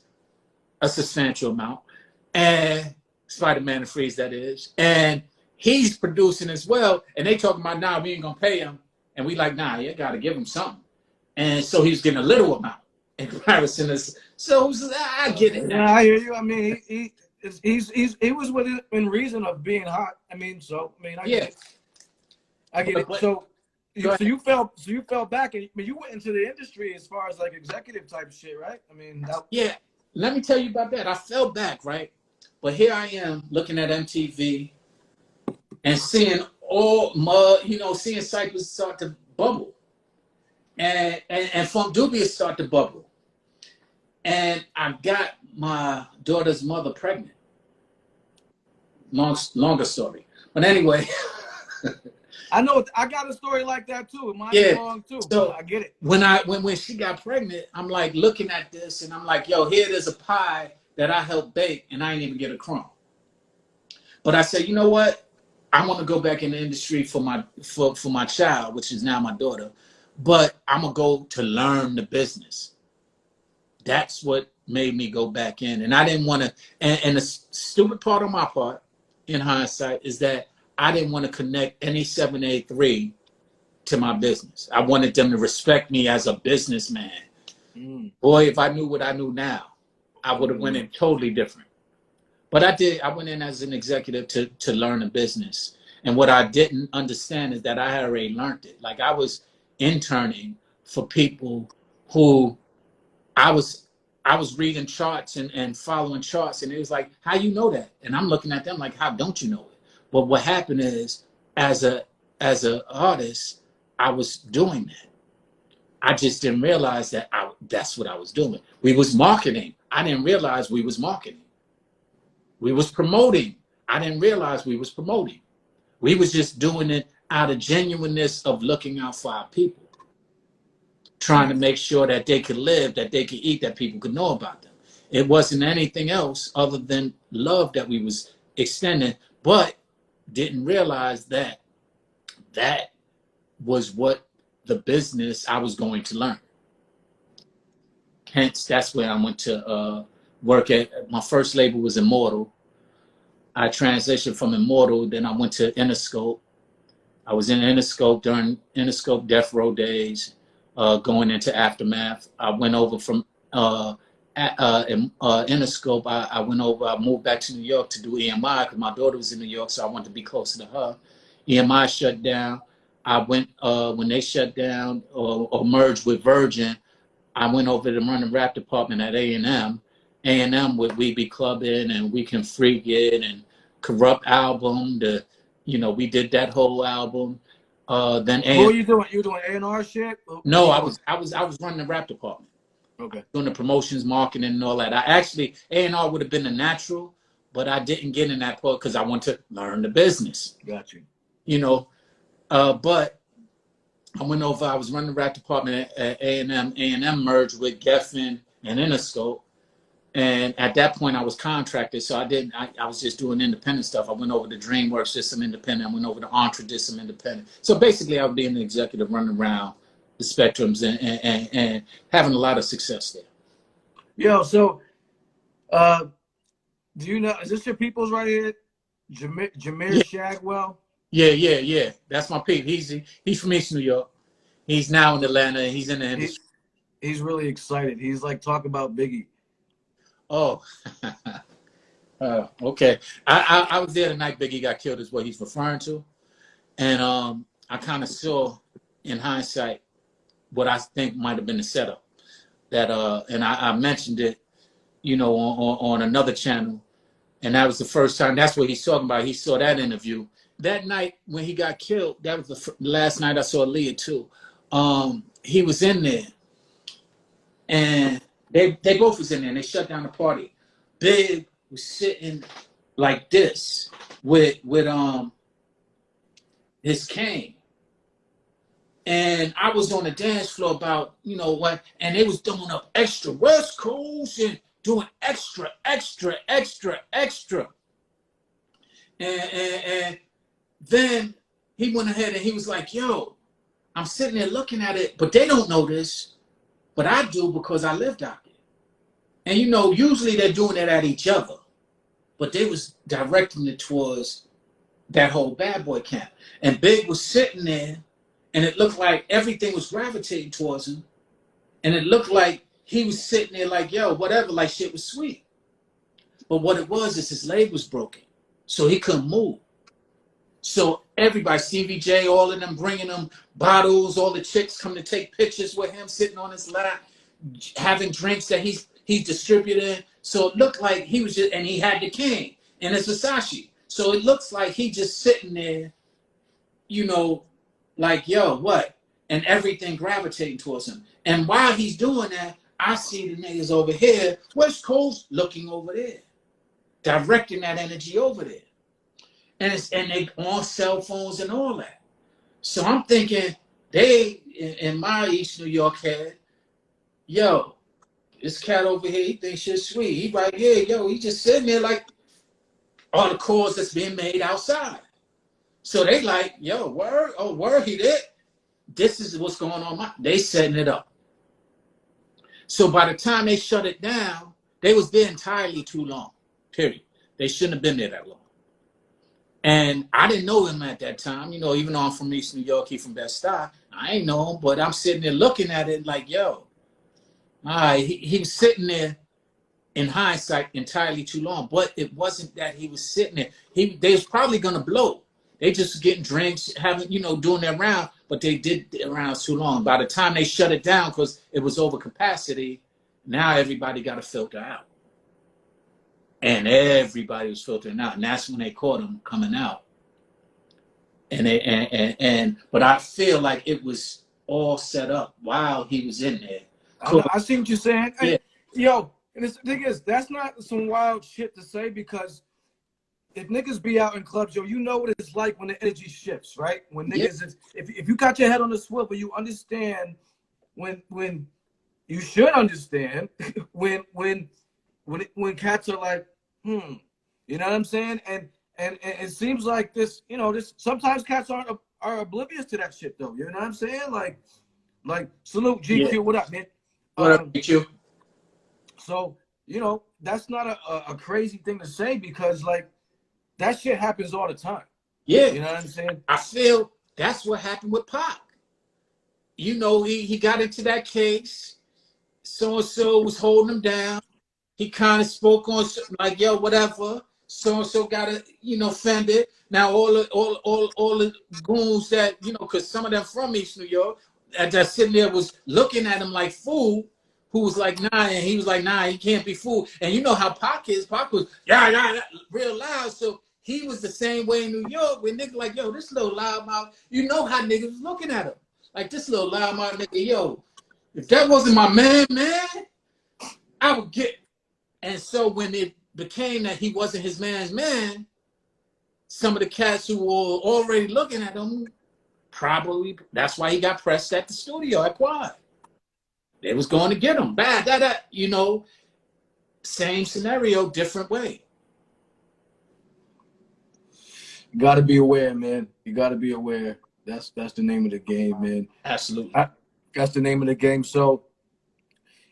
a substantial amount, and Spider-Man and Freeze, that is, and he's producing as well. And they talking about, nah, we ain't gonna pay him, and we like, nah, you gotta give him something. And so he's getting a little amount in comparison to. So I get it now. Yeah, I hear you. I mean, he was within reason of being hot. I mean, so I mean, I get it. I get it. So you fell back, and I mean, you went into the industry as far as like executive type shit, right? I mean, yeah. Let me tell you about that. I fell back, right? But here I am looking at MTV and seeing seeing Cypress start to bubble, and from Doobie start to bubble, and I got my daughter's mother pregnant. Longer story, but anyway. I know I got a story like that too. Mine's long too. So I get it. When she got pregnant, I'm like looking at this and I'm like, yo, here there's a pie that I helped bake and I didn't even get a crumb. But I said, you know what? I want to go back in the industry for my child, which is now my daughter. But I'm gonna go to learn the business. That's what made me go back in. And I didn't want to, and the stupid part on my part, in hindsight, is that I didn't want to connect any 783 to my business. I wanted them to respect me as a businessman. Mm. Boy, if I knew what I knew now, I would have went in totally different. But I did. I went in as an executive to learn a business. And what I didn't understand is that I had already learned it. Like I was interning for people who I was reading charts and following charts, and it was like, how you know that? And I'm looking at them like, how don't you know it? But what happened is, as a artist, I was doing that. I just didn't realize that that's what I was doing. We was marketing. I didn't realize we was marketing. We was promoting. I didn't realize we was promoting. We was just doing it out of genuineness of looking out for our people, trying to make sure that they could live, that they could eat, that people could know about them. It wasn't anything else other than love that we was extending, but didn't realize that that was what the business I was going to learn. Hence, that's where I went to work at. My first label was Immortal. I transitioned from Immortal, then I went to Interscope. I was in Interscope during Interscope Death Row days, going into Aftermath. I went over from Interscope. I moved back to New York to do EMI because my daughter was in New York, so I wanted to be closer to her. EMI shut down. I went, when they shut down or merged with Virgin, I went over to run the rap department at A&M. A&M with We Be Clubbing and We Can Freak It and Corrupt album. We did that whole album. Then what were you doing? You were doing A&R shit? No, I was running the rap department. Okay. Doing the promotions, marketing, and all that. I actually A&R would have been a natural, but I didn't get in that part because I want to learn the business. Got you. But I went over. I was running the rap department at A&M. A&M merged with Geffen and Interscope. And at that point, I was contracted, so I was just doing independent stuff. I went over to DreamWorks, did some independent. I went over to Entre, did some independent. So basically, I was being the executive, running around the spectrums and having a lot of success there. Yo, so do you know, is this your people's right here? Jameer Shagwell? Yeah. That's my peep. He's from East New York. He's now in Atlanta. He's in the industry. He's really excited. He's like, talk about Biggie. Oh, okay. I was there the night Biggie got killed is what he's referring to. And I kind of saw in hindsight what I think might have been the setup. That and I mentioned it, on another channel. And that was the first time, that's what he's talking about. He saw that interview. That night when he got killed, that was the last night I saw Leah too. He was in there. And they both was in there and they shut down the party. Big was sitting like this with his cane. And I was on the dance floor about, and they was doing up extra West Coast and doing extra. And then he went ahead and he was like, yo, I'm sitting there looking at it, but they don't know this, but I do because I lived out there. And usually they're doing it at each other, but they was directing it towards that whole bad boy camp. And Big was sitting there, and it looked like everything was gravitating towards him. And it looked like he was sitting there like, yo, whatever, like shit was sweet. But what it was is his leg was broken, so he couldn't move. So everybody, Stevie J, all of them bringing him bottles, all the chicks come to take pictures with him sitting on his lap, having drinks that he's distributing. So it looked like he was just, and he had the cane and it's Versace. So it looks like he just sitting there, like, yo, what? And everything gravitating towards him. And while he's doing that, I see the niggas over here, West Coast looking over there, directing that energy over there. And they on cell phones and all that. So I'm thinking they, in my East New York head, yo, this cat over here, he thinks shit's sweet. He like, yeah, yo, he just sitting there like all the calls that's being made outside. So they like, yo, word, oh, word, he did. This is what's going on. They setting it up. So by the time they shut it down, they was there entirely too long, period. They shouldn't have been there that long. And I didn't know him at that time, you know, even though I'm from East New York, he from Bed-Stuy. I ain't know him, but I'm sitting there looking at it like, yo, all right, he was sitting there in hindsight entirely too long. But it wasn't that he was sitting there. They was probably gonna blow. They just getting drinks, having, you know, doing their round, but they did their rounds too long. By the time they shut it down because it was over capacity, now everybody got to filter out. And everybody was filtering out. And that's when they caught him coming out. But I feel like it was all set up while he was in there. I see what you're saying. Yeah. And, yo, and the thing is, that's not some wild shit to say, because if niggas be out in clubs, yo, you know what it's like when the energy shifts, right? When niggas is, if you got your head on the swivel, you understand when you should understand when cats are like, you know what I'm saying? And it seems like this, you know, this sometimes cats are oblivious to that shit though. You know what I'm saying? Like salute GQ, what up, man? What up, GQ? So, you know, that's not a crazy thing to say, because like that shit happens all the time. Yeah. You know what I'm saying? I feel that's what happened with Pac. You know, he got into that case. So-and-so was holding him down. He kind of spoke on something like, yo, whatever. So-and-so got to, you know, offended. Now all the goons that, you know, because some of them from East New York that sitting there was looking at him like fool, who was like, nah, and he was like, nah, he can't be fooled. And you know how Pac is. Pac was, yeah, real loud. So he was the same way in New York when niggas like, yo, this little loudmouth, you know how niggas was looking at him. Like, this little loudmouth nigga, yo, if that wasn't my man, I would get. And so when it became that he wasn't his man's man, some of the cats who were already looking at him, probably, that's why he got pressed at the studio at Quad. They was going to get him. Bad, you know, same scenario, different way. You got to be aware, man. You got to be aware. That's the name of the game, man. Absolutely. That's the name of the game. So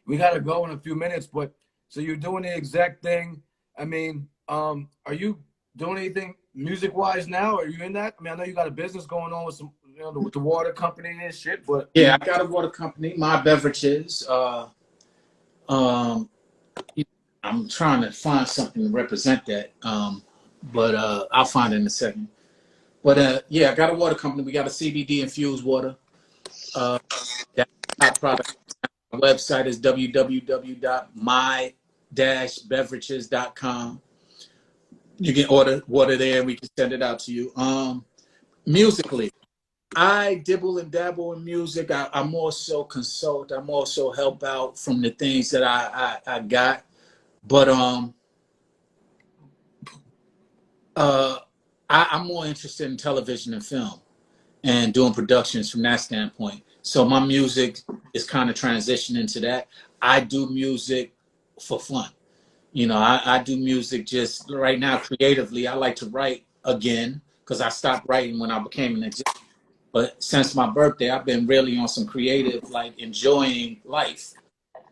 we got to go in a few minutes, but so you're doing the exact thing. I mean, are you doing anything music-wise now? Are you in that? I mean, I know you got a business going on with some, you know, with the water company and shit, but yeah, I got a water company, My Beverages. I'm trying to find something to represent that, but I'll find it in a second. But yeah, I got a water company. We got a CBD infused water. That's our product. Our website is www.my-beverages.com. You can order water there, and we can send it out to you. Musically, I dibble and dabble in music. I more so consult. I more so help out from the things that I got. But I'm more interested in television and film and doing productions from that standpoint. So my music is kind of transitioning to that. I do music for fun. You know, I do music just right now creatively. I like to write again because I stopped writing when I became an executive. But since my birthday, I've been really on some creative, like enjoying life.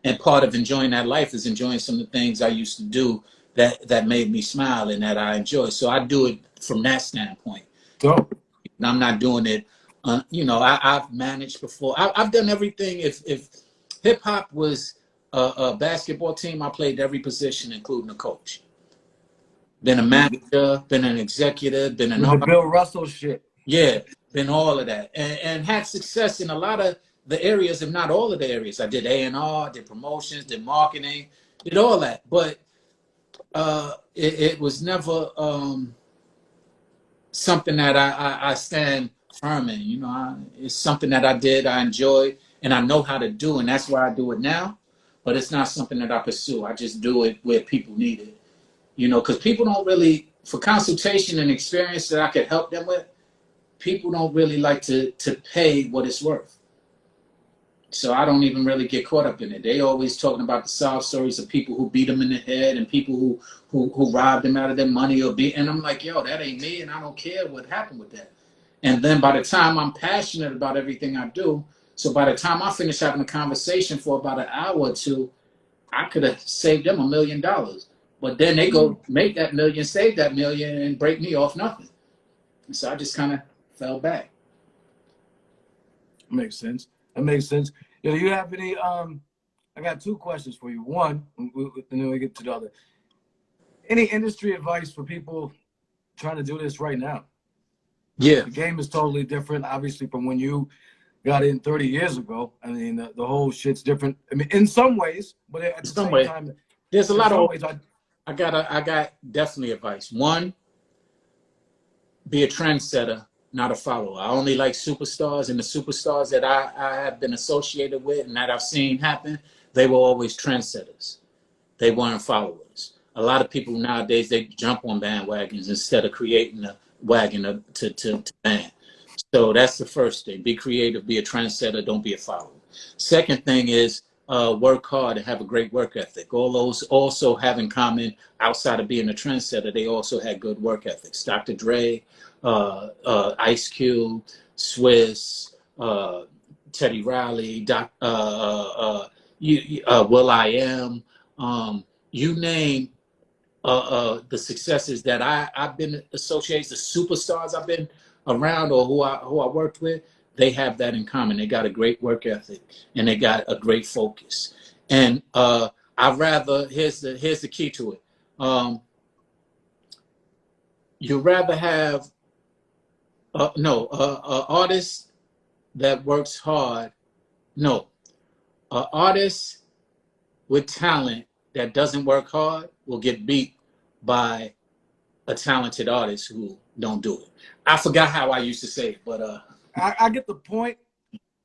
And part of enjoying that life is enjoying some of the things I used to do that made me smile and that I enjoy. So I do it from that standpoint. dope. And I'm not doing it, you know, I've managed before. I've done everything. If hip hop was a basketball team, I played every position, including a coach. Been a manager, been an executive, been an The Bill Russell shit. Yeah, been all of that, and had success in a lot of the areas, if not all of the areas. I did A&R, did promotions, did marketing, did all that. But it was never something that I stand firm in. You know, it's something that I did, I enjoy, and I know how to do, and that's why I do it now. But it's not something that I pursue. I just do it where people need it. You know, because people don't really, for consultation and experience that I could help them with, people don't really like to pay what it's worth. So I don't even really get caught up in it. They always talking about the sob stories of people who beat them in the head and people who robbed them out of their money or beat. And I'm like, yo, that ain't me, and I don't care what happened with that. And then by the time I'm passionate about everything I do, so by the time I finish having a conversation for about an hour or two, I could have saved them $1 million. But then they go make that million, save that million, and break me off nothing. So I just kind of fell back. Makes sense. That makes sense. Do you have any? I got two questions for you. One, and then we get to the other. Any industry advice for people trying to do this right now? Yeah. The game is totally different, obviously, from when you got in 30 years ago. I mean, the whole shit's different. I mean, in some ways, but at the same time, there's a lot of ways, I got definitely advice. One, be a trendsetter, not a follower. I only like superstars, and the superstars that I have been associated with and that I've seen happen, they were always trendsetters. They weren't followers. A lot of people nowadays, they jump on bandwagons instead of creating a wagon to band. So that's the first thing. Be creative, be a trendsetter, don't be a follower. Second thing is work hard and have a great work ethic. All those also have in common, outside of being a trendsetter, they also had good work ethics. Dr. Dre, Ice Cube, Swiss, Teddy Riley, Will I Am, you name the successes that I've been associated, the superstars I've been around or who I worked with, they have that in common. They got a great work ethic and they got a great focus. And here's the key to it. You'd rather have artist that works hard. No, an artist with talent that doesn't work hard will get beat by a talented artist who don't do it. I forgot how I used to say it, but I get the point,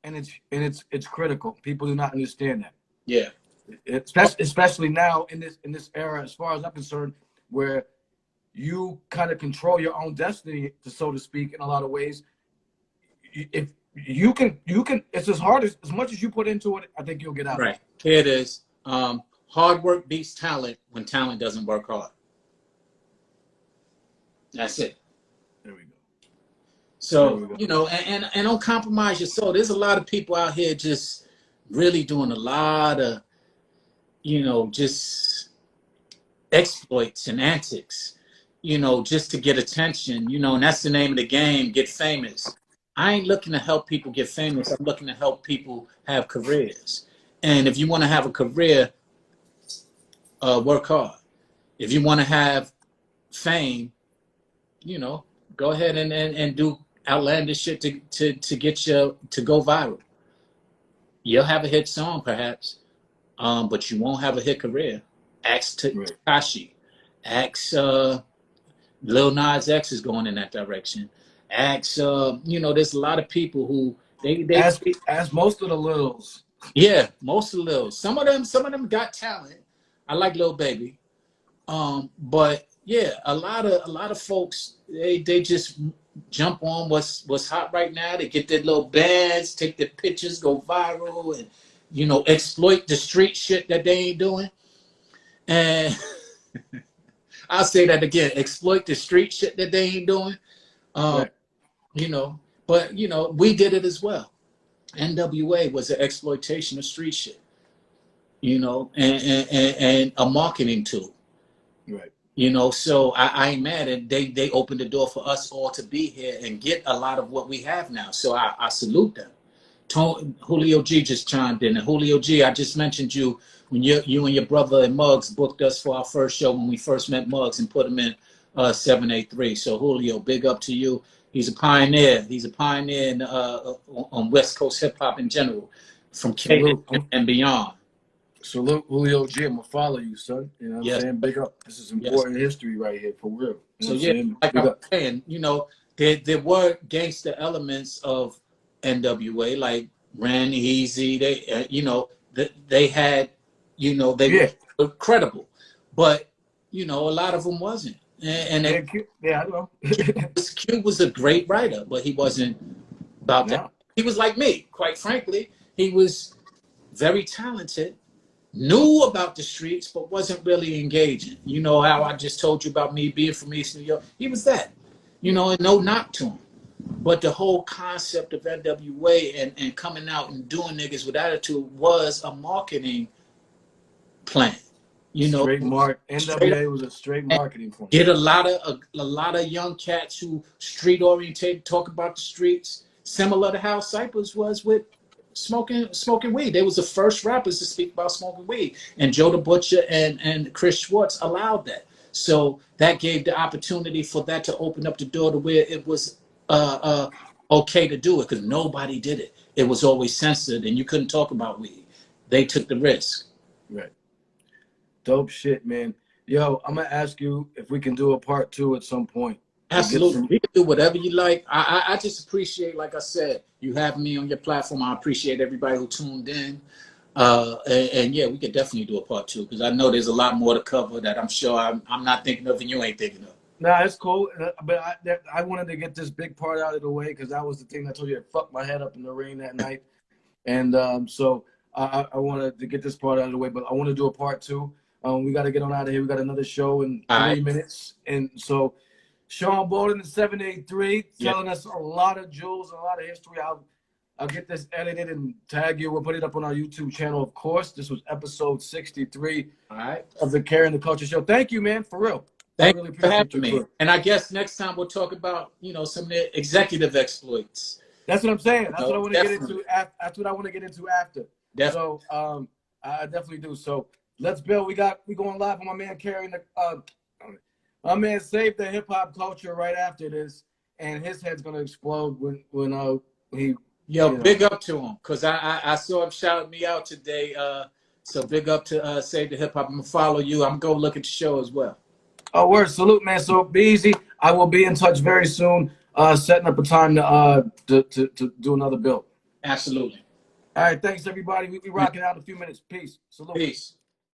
and it's critical. People do not understand that. Yeah, especially now in this era, as far as I'm concerned, where you kind of control your own destiny, so to speak, in a lot of ways. If you can, it's as hard as much as you put into it, I think you'll get out. Right. Here it is. Hard work beats talent when talent doesn't work hard. That's it. There we go. So, and don't compromise your soul. There's a lot of people out here just really doing a lot of, just exploits and antics, just to get attention, and that's the name of the game, get famous. I ain't looking to help people get famous. I'm looking to help people have careers. And if you want to have a career, work hard. If you want to have fame, go ahead and do outlandish shit to get you to go viral. You'll have a hit song perhaps, but you won't have a hit career. Ask Tekashi. Ask Lil Nas X is going in that direction. Ask there's a lot of people who they ask most of the Lils. Yeah, most of the Lils. Some of them got talent. I like Lil Baby. But yeah, a lot of folks they just jump on what's hot right now. They get their little bands, take their pictures, go viral, and exploit the street shit that they ain't doing. And I'll say that again: exploit the street shit that they ain't doing. Right. But we did it as well. NWA was an exploitation of street shit. And a marketing tool. Right. So I ain't mad at they opened the door for us all to be here and get a lot of what we have now. So I salute them. Julio G just chimed in, and Julio G, I just mentioned you when you and your brother and Muggs booked us for our first show when we first met Muggs and put him in 783. So Julio, big up to you. He's a pioneer. He's a pioneer on West Coast hip hop in general, from K and beyond. Salute Julio G. I'm gonna follow you, son. You know what I'm saying? Big up. This is important history right here, for real. So like I was saying, there were gangster elements of NWA, like Ran Easy. They, they had, they were credible, but a lot of them wasn't. And I know. Cube was a great writer, but he wasn't about that. He was like me, quite frankly. He was very talented. Knew about the streets, but wasn't really engaging. You know how I just told you about me being from East New York? He was that, and no knock to him. But the whole concept of NWA and coming out and doing niggas with attitude was a marketing plan. You know, NWA was a straight marketing point. Get a lot of young cats who street oriented, talk about the streets, similar to how Cypress was with smoking weed. They was the first rappers to speak about smoking weed, and Joe the Butcher and Chris Schwartz allowed that. So that gave the opportunity for that to open up the door to where it was okay to do it, because nobody did it. It was always censored, and you couldn't talk about weed. They took the risk. Right. Dope shit, man. Yo, I'm gonna ask you if we can do a part 2 at some point. Absolutely. You can do whatever you like. I just appreciate, like I said, you having me on your platform. I appreciate everybody who tuned in. And yeah, we could definitely do a part 2, because I know there's a lot more to cover that I'm sure I'm not thinking of and you ain't thinking of. Nah, it's cool. But I wanted to get this big part out of the way, because that was the thing I told you that fucked my head up in the rain that night. And so I wanted to get this part out of the way, but I want to do a part 2. We got to get on out of here. We got another show in 3 minutes. And so Sean Bouldin, the 783, telling us a lot of jewels and a lot of history. I'll get this edited and tag you. We'll put it up on our YouTube channel, of course. This was episode 63 of the Care and the Culture Show. Thank you, man, for real. Thank you for having me. And I guess next time we'll talk about, some of the executive exploits. That's what I'm saying. That's what I want to get into. That's what I want to get into after. Definitely. So I definitely do. So let's build. We going live on my man carrying the my man saved the hip hop culture right after this, and his head's gonna explode when he. Yo, big up to him, because I saw him shouting me out today. So big up to Save the Hip Hop. I'm gonna follow you. I'm gonna go look at the show as well. Oh, word. Salute, man. So be easy. I will be in touch very soon, setting up a time to do another build. Absolutely. All right, thanks everybody. We'll be rocking out in a few minutes. Peace. Salute. Peace.